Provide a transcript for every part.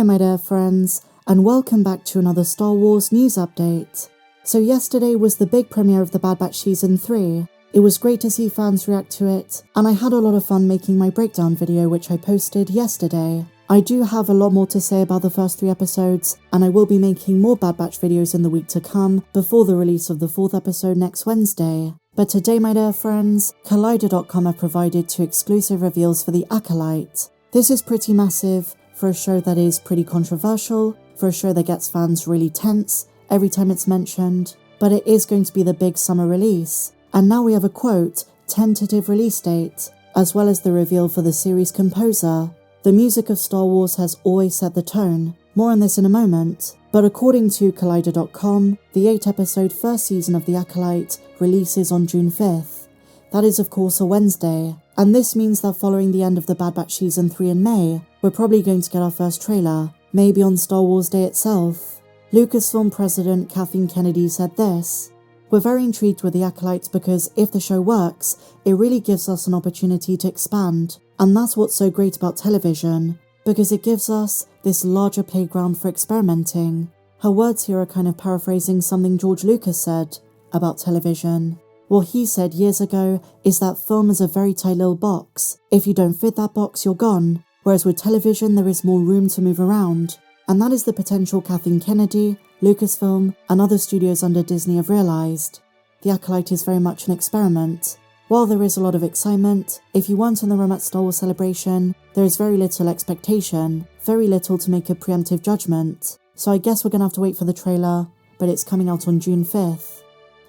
Hello my dear friends, and welcome back to another Star Wars news update. So yesterday was the big premiere of The Bad Batch Season 3. It was great to see fans react to it, and I had a lot of fun making my breakdown video which I posted yesterday. I do have a lot more to say about the first 3 episodes, and I will be making more Bad Batch videos in the week to come before the release of the 4th episode next Wednesday. But today my dear friends, Collider.com have provided 2 exclusive reveals for the Acolyte. This is pretty massive, for a show that is pretty controversial, for a show that gets fans really tense every time it's mentioned, but it is going to be the big summer release. And now we have a quote, tentative release date, as well as the reveal for the series composer. The music of Star Wars has always set the tone, more on this in a moment, but according to Collider.com, the 8-episode first season of The Acolyte releases on June 5th. That is of course a Wednesday, and this means that following the end of the Bad Batch Season 3 in May, we're probably going to get our first trailer, maybe on Star Wars Day itself. Lucasfilm president Kathleen Kennedy said this: "We're very intrigued with The Acolyte because if the show works, it really gives us an opportunity to expand, and that's what's so great about television, because it gives us this larger playground for experimenting." Her words here are kind of paraphrasing something George Lucas said about television. What he said years ago is that film is a very tight little box. If you don't fit that box, you're gone. Whereas with television, there is more room to move around. And that is the potential Kathleen Kennedy, Lucasfilm, and other studios under Disney have realised. The Acolyte is very much an experiment. While there is a lot of excitement, if you weren't in the room at Star Wars Celebration, there is very little expectation, very little to make a preemptive judgment. So I guess we're gonna have to wait for the trailer, but it's coming out on June 5th.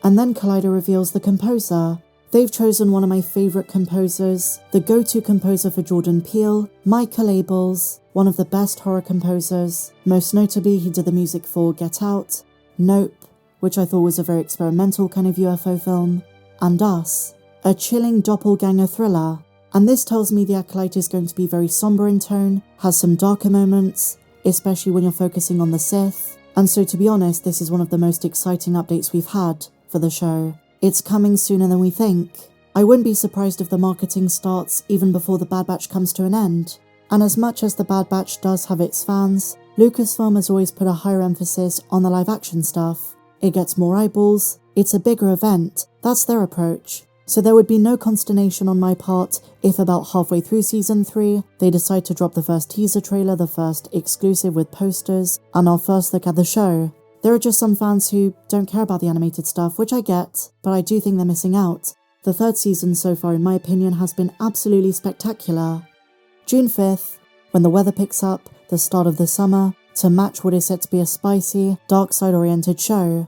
And then Collider reveals the composer. They've chosen one of my favourite composers, the go-to composer for Jordan Peele, Michael Abels, one of the best horror composers. Most notably, he did the music for Get Out, Nope, which I thought was a very experimental kind of UFO film, and Us, a chilling doppelganger thriller. And this tells me The Acolyte is going to be very somber in tone, has some darker moments, especially when you're focusing on the Sith. And so to be honest, this is one of the most exciting updates we've had for the show. It's coming sooner than we think. I wouldn't be surprised if the marketing starts even before the Bad Batch comes to an end. And as much as the Bad Batch does have its fans, Lucasfilm has always put a higher emphasis on the live action stuff. It gets more eyeballs, it's a bigger event, that's their approach. So there would be no consternation on my part if about halfway through Season 3, they decide to drop the first teaser trailer, the first exclusive with posters, and our first look at the show. There are just some fans who don't care about the animated stuff, which I get, but I do think they're missing out. The 3rd season so far, in my opinion, has been absolutely spectacular. June 5th, when the weather picks up, the start of the summer, to match what is set to be a spicy, dark side-oriented show.